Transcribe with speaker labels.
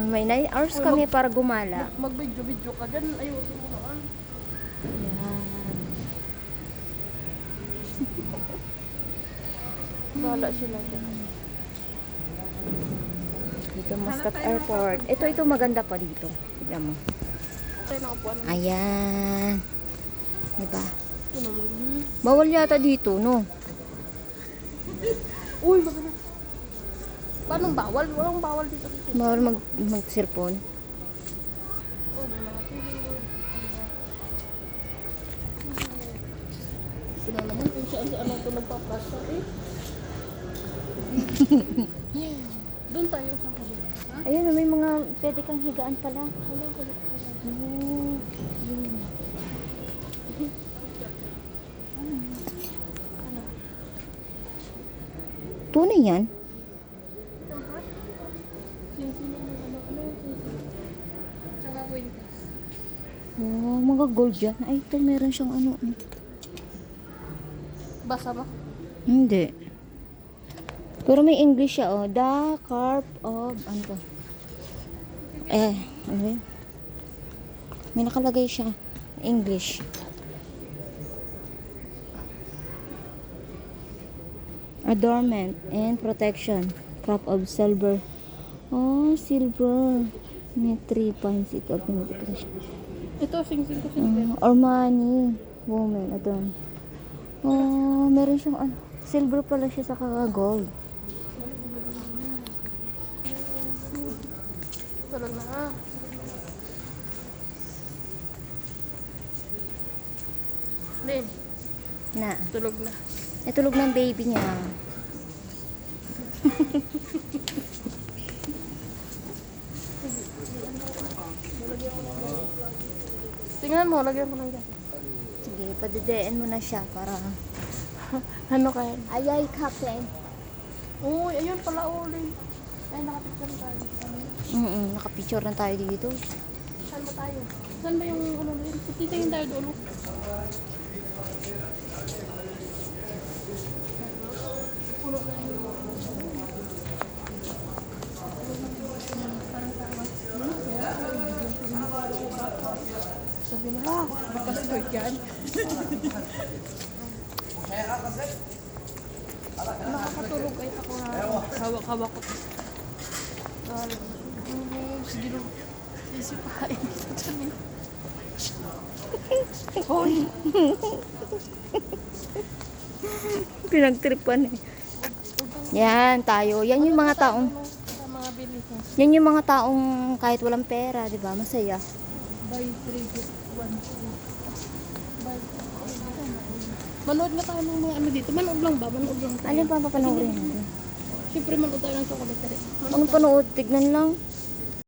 Speaker 1: May 9 hours kami para gumala.
Speaker 2: Mag-video-video ka dyan. Ayusin mo naman.
Speaker 1: Yan.
Speaker 2: Bahala sila dyan.
Speaker 1: Dito, Muscat Airport. Ito maganda pa dito. Tignan mo.
Speaker 2: Tayo nakapuan naman.
Speaker 1: Ayan. Diba?
Speaker 2: Ito naman.
Speaker 1: Bawal yata dito, no?
Speaker 2: Uy, maganda. Paano bawal? Walang bawal dito.
Speaker 1: Bawal mag-cellphone.
Speaker 2: Oh, may mga pili. Ito na naman kung saan ito nagpaplasta eh. Doon tayo sa kabila.
Speaker 1: Ayun, may mga pwede kang higaan pala. Tunay yan?
Speaker 2: Tsaka Quintas.
Speaker 1: Oh, mga gold yan. Ay, ito meron siyang ano.
Speaker 2: Basa ba?
Speaker 1: Hindi. Pero may English siya, oh. The Carp of, ano to? Ano yun? May nakalagay siya. English. Adornment and protection. Cup of silver. Oh, silver. May 3 points ito.
Speaker 2: Ito, sing-sing ko sing-sing.
Speaker 1: Armani. Woman. Adorn. Oh, meron siyang ano. Silver pala siya sa gold.
Speaker 2: Tulog na. Din,
Speaker 1: Na.
Speaker 2: tulog na.
Speaker 1: Natulog ng baby niya.
Speaker 2: Tingnan mo, lagyan ko ng gas.
Speaker 1: Sige, padedeen mo na siya para...
Speaker 2: Ano kaya?
Speaker 1: Ayay, Captain.
Speaker 2: Uy, ayun pala uling. Ay, nakapicture tayo.
Speaker 1: Nakapicture na tayo dito.
Speaker 2: Saan ba tayo? Saan ba yung ano na yun? Titingin tayo doon. Puno na yun. Parang tama. Sabi na, nakapasword yan. Nakakatulog ay ako na hawak-hawak ko. Sige lang. Sisipain kita dyan eh. Hoy!
Speaker 1: Pinagtripan eh. Yan, tayo. Yan yung mga taong...
Speaker 2: Sa mga bilisan.
Speaker 1: Yan yung mga taong kahit walang pera, di ba? Masaya.
Speaker 2: Buy 3 get 1 free. Buy 3. Manood na tayo ng mga ano dito. Manood lang ba? Manood lang tayo.
Speaker 1: Alin pa ang papanoorin natin?
Speaker 2: Siyempre manood tayo ng chocolate.
Speaker 1: Anong panood? Tignan lang.